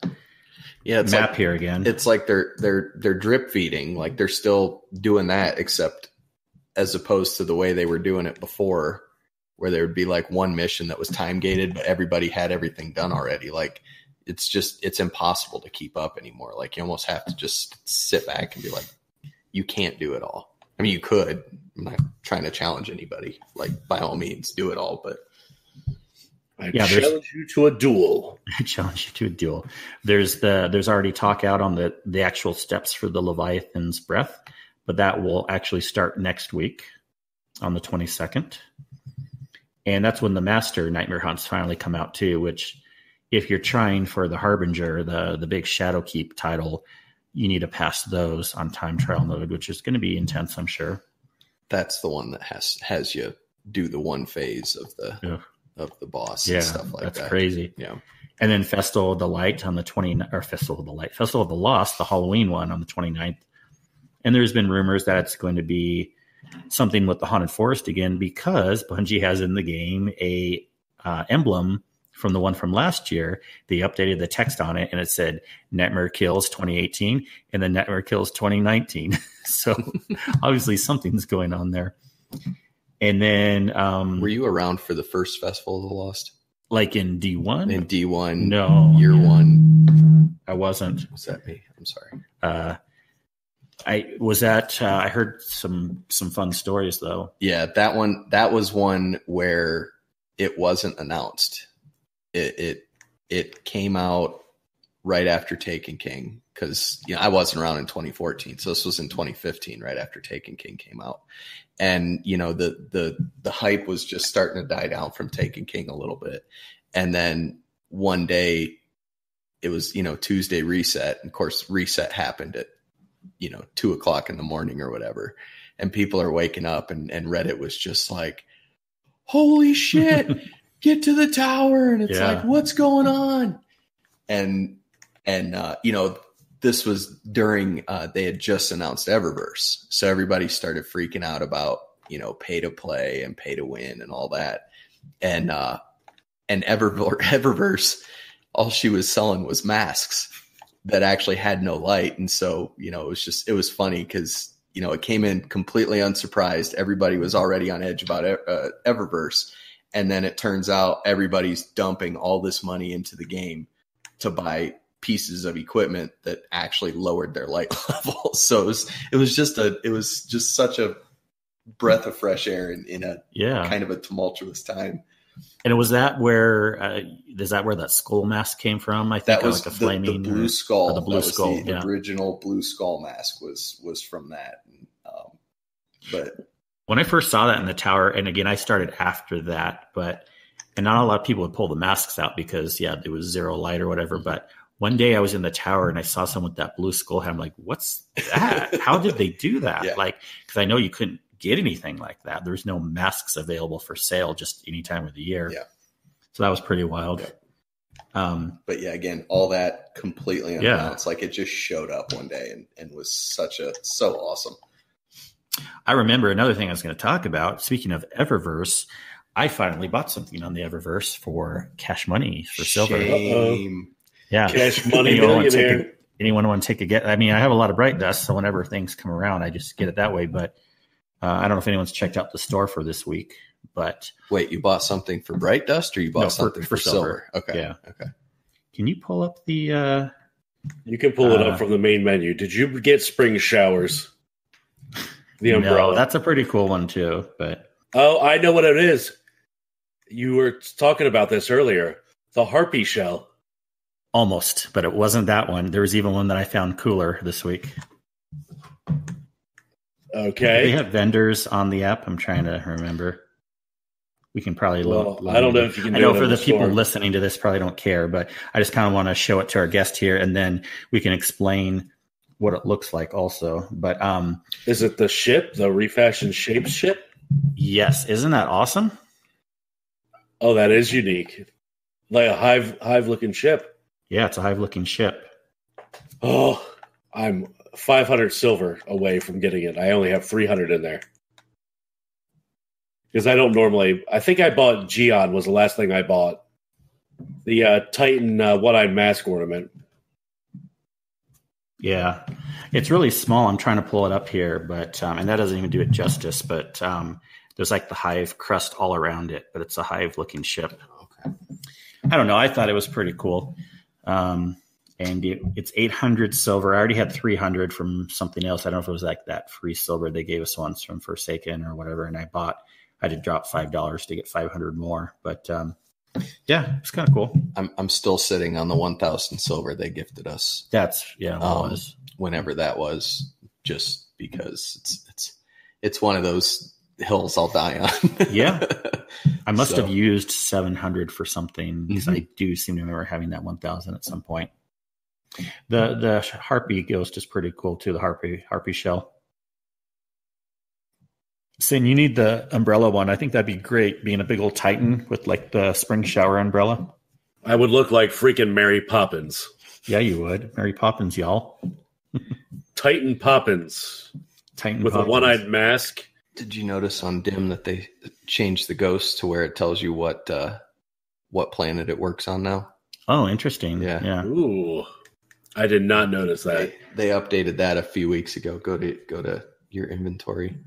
it's map like, here again. It's like they're drip feeding, like they're still doing that, except as opposed to the way they were doing it before, where there would be like one mission that was time gated, but everybody had everything done already. Like it's impossible to keep up anymore. Like you almost have to just sit back and be like, you can't do it all. I mean, you could. I'm not trying to challenge anybody. Like by all means, do it all, but. I challenge you to a duel. There's already talk out on the actual steps for the Leviathan's Breath, but that will actually start next week on the 22nd. And that's when the Master Nightmare Hunts finally come out too, which if you're trying for the Harbinger, the big Shadowkeep title, you need to pass those on time trial mode, which is going to be intense, I'm sure. That's the one that has you do the one phase of the boss and stuff like that. That's crazy. Yeah. And then Festival of the Light on the Festival of the Lost, the Halloween one on the 29th. And there's been rumors that it's going to be something with the Haunted Forest again, because Bungie has in the game a emblem from the one from last year. They updated the text on it and it said Nightmare Kills 2018 and then Nightmare Kills 2019. So obviously something's going on there. And then were you around for the first Festival of the Lost? Like in D1? In D1, no, year one. I wasn't. Was that me? I'm sorry. I was at. I heard some fun stories though. Yeah, that was one where it wasn't announced. It came out right after Taken King, because I wasn't around in 2014, so this was in 2015, right after Taken King came out. And the hype was just starting to die down from Taken King a little bit. And then one day it was Tuesday reset, and of course reset happened at 2:00 in the morning or whatever, and people are waking up and Reddit was just like, holy shit, get to the tower. And it's like, what's going on? And this was during they had just announced Eververse, so everybody started freaking out about pay to play and pay to win and all that. And Eververse, all she was selling was masks that actually had no light. And so it was funny because it came in completely unsurprised. Everybody was already on edge about Eververse, and then it turns out everybody's dumping all this money into the game to buy pieces of equipment that actually lowered their light level. So it was just such a breath of fresh air in a kind of a tumultuous time. And was that where that skull mask came from? I think that was like a flaming the blue skull. The blue skull. The original blue skull mask was from that. But when I first saw that in the tower, and again I started after that, and not a lot of people would pull the masks out because there was zero light or whatever. But one day I was in the tower and I saw someone with that blue skull head. I'm like, what's that? How did they do that? Yeah. Like, because I know you couldn't get anything like that. There's no masks available for sale just any time of the year. Yeah. So that was pretty wild. Yeah. But again, all that completely unannounced. Like it just showed up one day and was so awesome. I remember another thing I was going to talk about. Speaking of Eververse, I finally bought something on the Eververse for cash money for silver. Yeah. Cash money millionaire. Anyone want to take a get? I mean, I have a lot of Bright Dust, so whenever things come around, I just get it that way. But I don't know if anyone's checked out the store for this week. But wait, you bought something for Bright Dust, or you bought something for silver? Okay. Yeah. Okay. Can you pull up the? You can pull it up from the main menu. Did you get spring showers? The umbrella. No, that's a pretty cool one too. But I know what it is. You were talking about this earlier. The Harpy shell. Almost, but it wasn't that one. There was even one that I found cooler this week. Okay. They have vendors on the app. I'm trying to remember. We can probably look. I don't know if you can do it. I know for the people listening to this probably don't care, but I just kind of want to show it to our guest here, and then we can explain what it looks like also. But is it the ship, the refashioned shapes ship? Yes. Isn't that awesome? Oh, that is unique. Like a hive looking ship. Yeah, it's a hive-looking ship. Oh, I'm 500 silver away from getting it. I only have 300 in there. Because I don't normally... I think I bought Geon was the last thing I bought The Titan one-eyed mask ornament. Yeah, it's really small. I'm trying to pull it up here, but and that doesn't even do it justice. But there's like the hive crust all around it, but it's a hive-looking ship. Okay. I don't know. I thought it was pretty cool. And it's 800 silver. I already had 300 from something else. I don't know if it was like that free silver they gave us once from Forsaken or whatever. And I had to drop $5 to get 500 more. But yeah, it's kind of cool. I'm still sitting on the 1,000 silver they gifted us. That's was whenever that was, just because it's one of those hills I'll die on. Yeah. I must have used 700 for something because I do seem to remember having that 1,000 at some point. The Harpy ghost is pretty cool too. The Harpy shell. Sin, you need the umbrella one. I think that'd be great, being a big old Titan with like the spring shower umbrella. I would look like freaking Mary Poppins. Yeah, you would. Mary Poppins, y'all. Titan Poppins. With a one-eyed mask. Did you notice on Dim that they changed the ghost to where it tells you what planet it works on now? Oh, interesting. Yeah. Ooh, I did not notice that. They updated that a few weeks ago. Go to your inventory.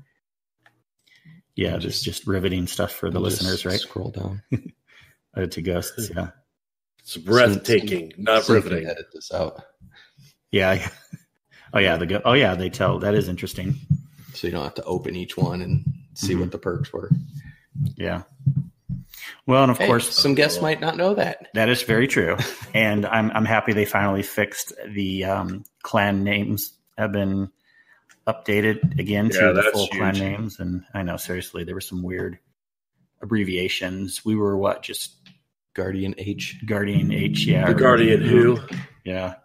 Yeah, just riveting stuff for the listeners, right? Scroll down. Added to ghosts, yeah. It's breathtaking, not riveting. Edit this out. Yeah. Oh yeah, they tell. That is interesting. So you don't have to open each one and see what the perks were. Yeah. Well, and of course, some guests might not know that. That is very true. And I'm happy they finally fixed the clan names have been updated again to the full clan names. And I know, seriously, there were some weird abbreviations. We were just Guardian H, yeah. The Guardian Who. Yeah.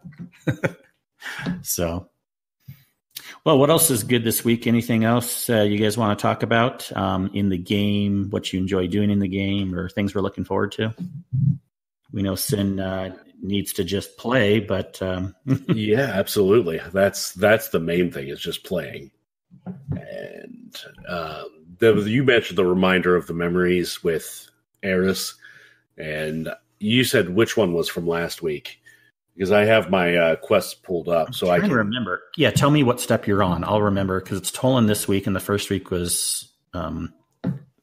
So, well, what else is good this week? Anything else you guys want to talk about in the game, what you enjoy doing in the game, or things we're looking forward to? We know Sin needs to just play, but yeah, absolutely. That's the main thing, is just playing. And you mentioned the reminder of the memories with Eris, and you said which one was from last week, because I have my quests pulled up, so I can remember. Yeah, tell me what step you're on. I'll remember, because it's Tolan this week, and the first week was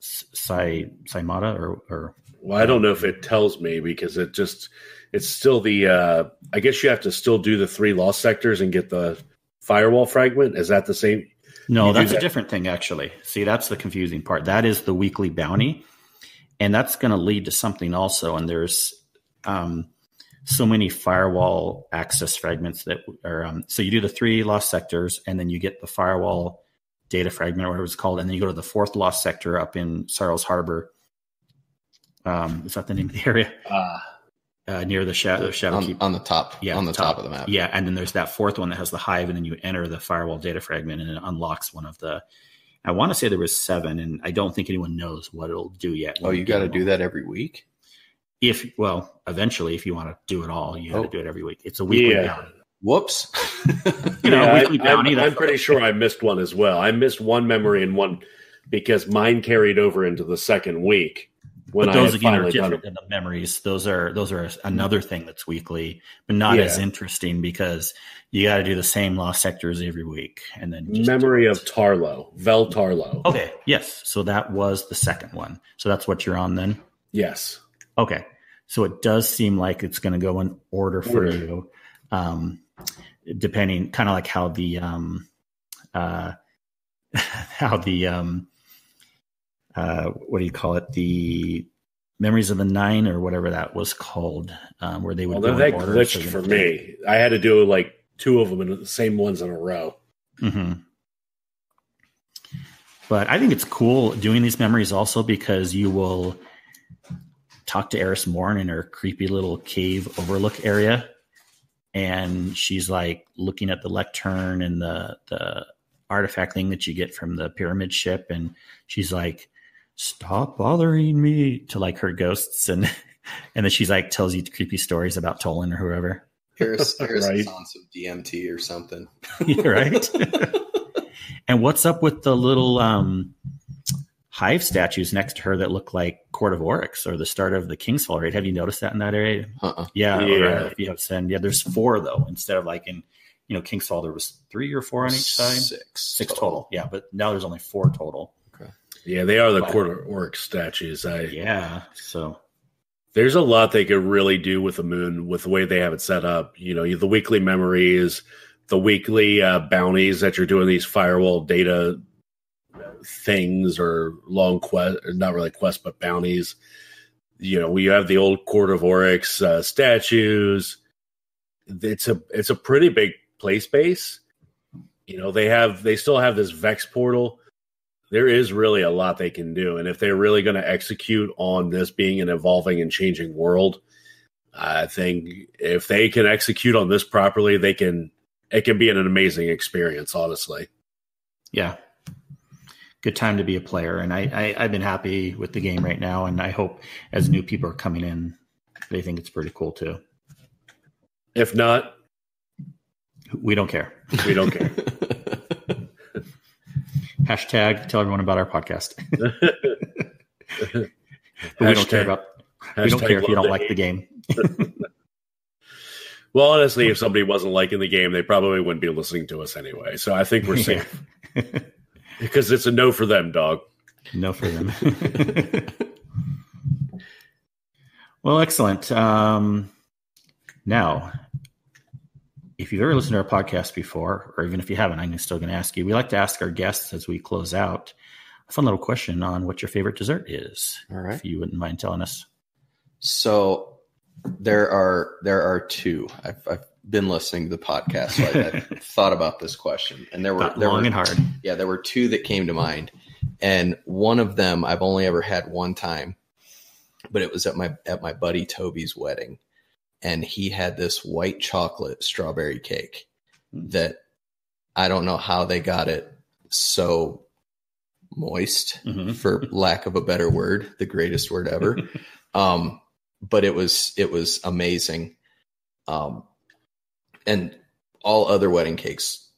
Saimata or. Well, I don't know if it tells me, because it's still the. I guess you have to still do the 3 lost sectors and get the firewall fragment. Is that the same? No, that's a different thing, actually. See, that's the confusing part. That is the weekly bounty, and that's going to lead to something also. And there's so many firewall access fragments that are. So you do the 3 lost sectors, and then you get the firewall data fragment, or whatever it's called, and then you go to the 4th lost sector up in Sarles Harbor. Is that the name of the area? Near the Shadowkeep on the top, on the top of the map. Yeah, and then there's that 4th one that has the hive, and then you enter the firewall data fragment, and it unlocks one of the. I want to say there was 7, and I don't think anyone knows what it'll do yet. Oh, you got to do that every week? Eventually, if you want to do it all, you got to do it every week. It's a weekly bounty. Whoops. Weekly bounty. I'm pretty sure I missed one as well. I missed one memory in one because mine carried over into the second week. But those again are different than the memories. Those are another thing that's weekly, but not as interesting, because you got to do the same lost sectors every week, and then memory of Tarlo, Vel Tarlo. Okay, yes. So that was the second one. So that's what you're on then. Yes. Okay. So it does seem like it's going to go in order for you, depending, kind of like how the what do you call it? The Memories of the Nine, or whatever that was called, where they would go that in order. glitched for me. I had to do like 2 of them in the same ones in a row. Mm-hmm. But I think it's cool doing these memories also, because you will talk to Eris Morn in her creepy little cave overlook area, and she's like looking at the lectern and the artifact thing that you get from the pyramid ship, and she's like, "Stop bothering me," to like her ghosts, and then she's like tells you creepy stories about Tolan or whoever. Eris right. Is on some DMT or something. Right. And what's up with the little hive statues next to her that look like Court of Oryx or the start of the Kingsfall raid. Have you noticed that in that area? Yeah. Or if you have send, there's 4 though, instead of like in, Kingsfall, there was 3 or 4 on each side. 6 total. Yeah. But now there's only 4 total. Okay. Yeah. They are the Court of Oryx statues. So there's a lot they could really do with the moon with the way they have it set up. The weekly memories, the weekly bounties that you're doing, these firewall data things or long quest, not really quests, but bounties. We have the old Court of Oryx statues. It's a pretty big play space. They still have this Vex portal. There is really a lot they can do. And if they're really going to execute on this being an evolving and changing world, I think if they can execute on this properly, it can be an amazing experience, honestly. Yeah. Good time to be a player. And I've been happy with the game right now. And I hope as new people are coming in, they think it's pretty cool too. If not, we don't care. We don't care. Hashtag tell everyone about our podcast. We don't care if you don't like the game. Well, honestly, if somebody wasn't liking the game, they probably wouldn't be listening to us anyway. So I think we're safe. Because it's a no for them, dog. No for them. Well, excellent. Now, if you've ever listened to our podcast before, or even if you haven't, I'm still going to ask you. We like to ask our guests as we close out a fun little question on what your favorite dessert is. All right. If you wouldn't mind telling us. So there are 2. I've been listening to the podcast, so I thought about this question, and there were long and hard. Yeah, there were 2 that came to mind, and one of them I've only ever had one time, but it was at my buddy Toby's wedding, and he had this white chocolate strawberry cake that I don't know how they got it so moist, for lack of a better word, the greatest word ever. But it was amazing. And all other wedding cakes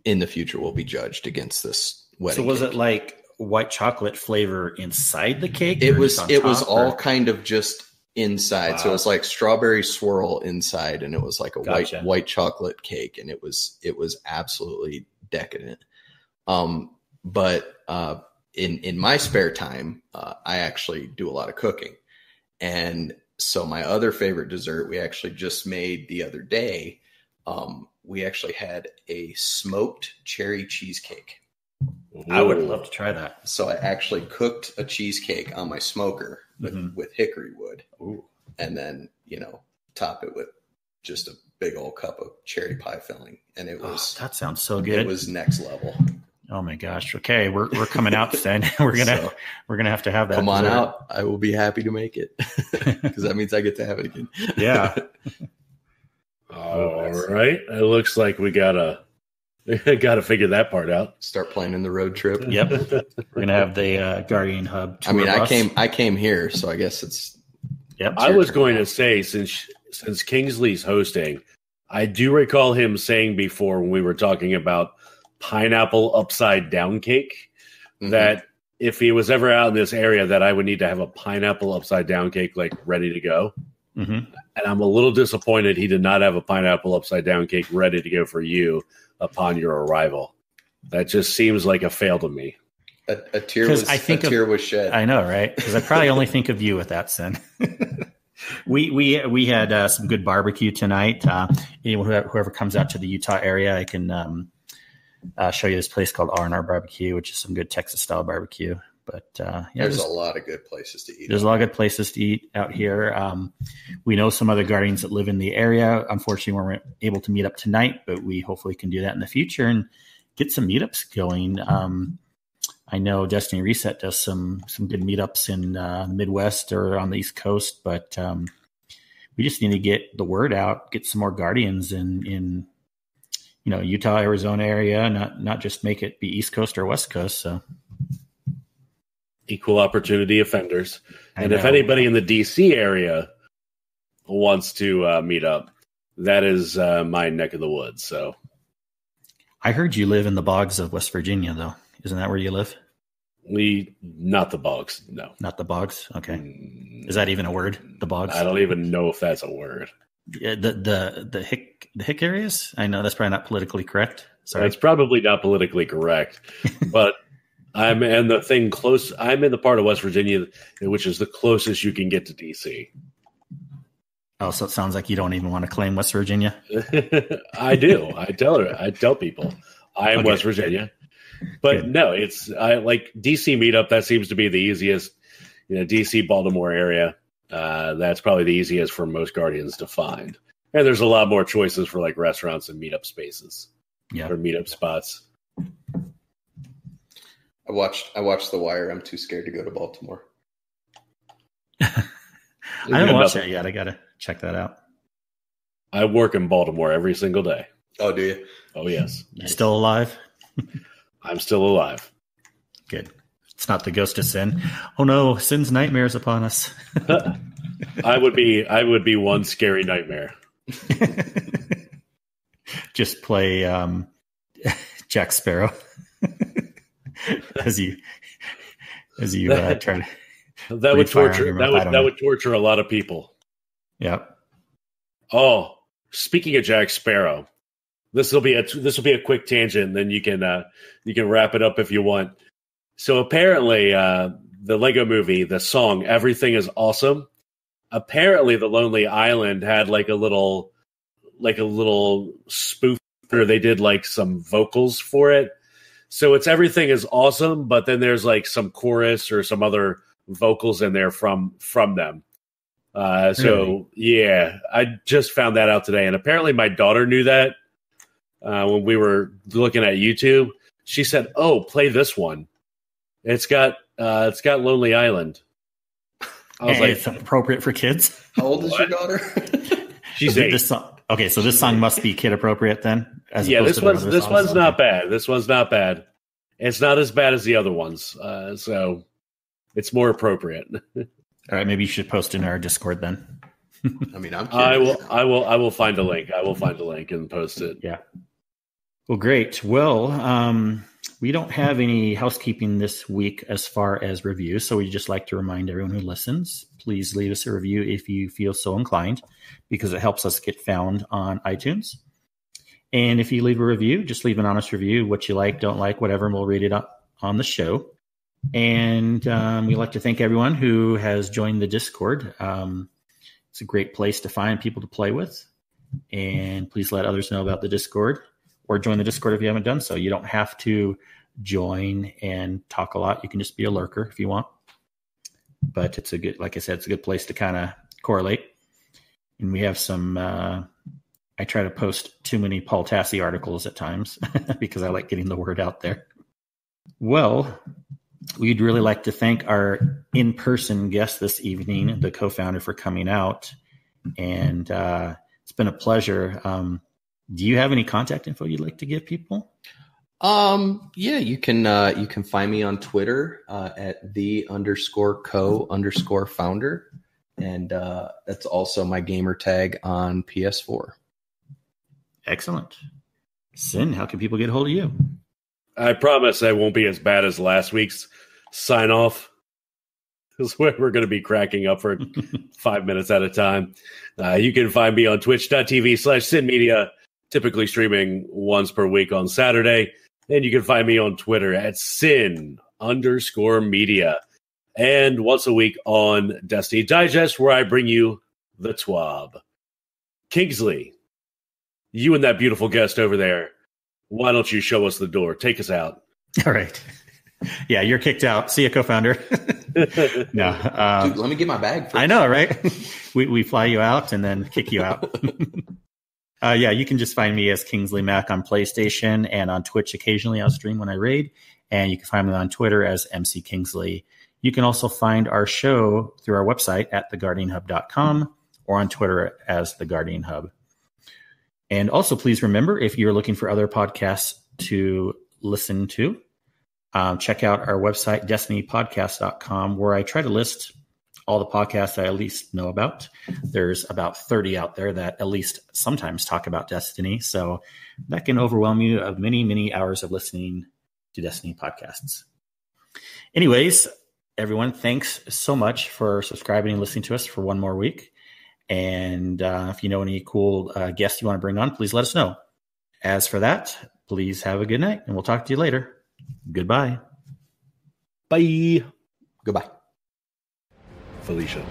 in the future will be judged against this wedding. So was cake. it like white chocolate flavor inside the cake? It was all kind of just inside. Wow. So it was like strawberry swirl inside, and it was like a white chocolate cake, and it was absolutely decadent. But in my spare time, I actually do a lot of cooking. And so my other favorite dessert we actually just made the other day. We actually had a smoked cherry cheesecake. Ooh. I would love to try that. So I actually cooked a cheesecake on my smoker with hickory wood. Ooh. And then, top it with just a big old cup of cherry pie filling. And it was, that sounds so good. It was next level. Oh my gosh. Okay. We're coming out then. We're going to have that. Come on out. I will be happy to make it because that means I get to have it again. Yeah. All right. It looks like we gotta figure that part out. Start planning the road trip. Yep. We're going to have the Guardian Hub tour bus. I came here, so I guess it's. Yep. I was going to say, since Kingsley's hosting, I do recall him saying before when we were talking about pineapple upside down cake, that if he was ever out in this area, that I would need to have a pineapple upside down cake like ready to go. And I'm a little disappointed he did not have a pineapple upside down cake ready to go for you upon your arrival. That just seems like a fail to me. A tear was shed. I know, right? Because I probably only think of you with that, Sin. We had some good barbecue tonight. Whoever comes out to the Utah area, I can show you this place called R&R Barbecue, which is some good Texas style barbecue. But there's a lot of good places to eat. There's a lot of good places to eat out here. We know some other Guardians that live in the area. Unfortunately, we weren't able to meet up tonight, but we hopefully can do that in the future and get some meetups going. I know Destiny Reset does some good meetups in the Midwest or on the East Coast, but we just need to get the word out, get some more Guardians in Utah, Arizona area, not just make it be East Coast or West Coast. So equal opportunity offenders. And if anybody in the DC area wants to meet up, that is my neck of the woods. So I heard you live in the bogs of West Virginia, though. Isn't that where you live? Not the bogs. No, Not the bogs. Okay, is that even a word? The bogs. I don't even know if that's a word. Yeah, the hick areas. I know that's probably not politically correct. Sorry, That's probably not politically correct, but I'm in the part of West Virginia, which is the closest you can get to DC. Oh, so it sounds like you don't even want to claim West Virginia. I do. I tell people I am Okay. West Virginia, but Good. no, I like DC meetup. That seems to be the easiest. DC Baltimore area. That's probably the easiest for most Guardians to find. And there's a lot more choices for like restaurants and meetup spaces or meetup spots. I watched The Wire. I'm too scared to go to Baltimore. I haven't watched that yet. I gotta check that out. I work in Baltimore every single day. Oh, do you? Oh, yes. You still alive? I'm still alive. Good. It's not the ghost of Sin. Oh no, Sin's nightmares upon us. I would be one scary nightmare. Just play Jack Sparrow as you try to. That would torture a lot of people. Yep. Oh, speaking of Jack Sparrow, this will be a quick tangent, and then you can wrap it up if you want. So apparently, the Lego Movie, the song "Everything Is Awesome." Apparently, the Lonely Island had like a little spoof where they did like some vocals for it. So it's "Everything Is Awesome," but then there's like some chorus or some other vocals in there from them. So yeah, I just found that out today, and apparently my daughter knew that when we were looking at YouTube. She said, "Oh, play this one. It's got Lonely Island." I was like, "It's appropriate for kids." How old is your daughter? She's 8. Okay, so this song must be kid appropriate then. This one's not bad. This one's not bad. It's not as bad as the other ones, so it's more appropriate. All right, maybe you should post in our Discord then. I mean, I'm curious. I will find a link. I will find a link and post it. Yeah. Well, great. Well, we don't have any housekeeping this week as far as reviews, so we just like to remind everyone who listens, please leave us a review if you feel so inclined, because it helps us get found on iTunes. And if you leave a review, just leave an honest review, what you like, don't like, whatever, and we'll read it up on the show. And we'd like to thank everyone who has joined the Discord. It's a great place to find people to play with. And please let others know about the Discord, or join the Discord if you haven't done so. You don't have to join and talk a lot. You can just be a lurker if you want. But it's like I said, it's a good place to kind of correlate. And we have some, I try to post too many Paul Tassi articles at times because I like getting the word out there. Well, we'd really like to thank our in-person guest this evening, the co-founder, for coming out. And it's been a pleasure. Do you have any contact info you'd like to give people? Yeah, you can find me on Twitter at _co_founder. And that's also my gamer tag on PS4. Excellent. Sin, how can people get a hold of you? I promise I won't be as bad as last week's sign off. This is where we're going to be cracking up for 5 minutes at a time. You can find me on twitch.tv/SinMedia, typically streaming once per week on Saturday. And you can find me on Twitter at Sin_media. And once a week on Destiny Digest, where I bring you the TWAB. Kingsley, you and that beautiful guest over there, why don't you show us the door? Take us out. All right. Yeah, you're kicked out. See you, co-founder. No, Dude, let me get my bag first. I know, right? we fly you out and then kick you out. Yeah, you can just find me as Kingsley Mac on PlayStation, and on Twitch occasionally I'll stream when I raid. And you can find me on Twitter as MC Kingsley. You can also find our show through our website at theguardianhub.com or on Twitter as The Guardian Hub. And also, please remember, if you're looking for other podcasts to listen to, check out our website, destinypodcast.com, where I try to list all the podcasts I at least know about. There's about 30 out there that at least sometimes talk about Destiny. So that can overwhelm you of many, many hours of listening to Destiny podcasts. Anyways, everyone, thanks so much for subscribing and listening to us for one more week. And if you know any cool guests you want to bring on, please let us know. As for that, please have a good night, and we'll talk to you later. Goodbye. Bye. Goodbye. Felicia.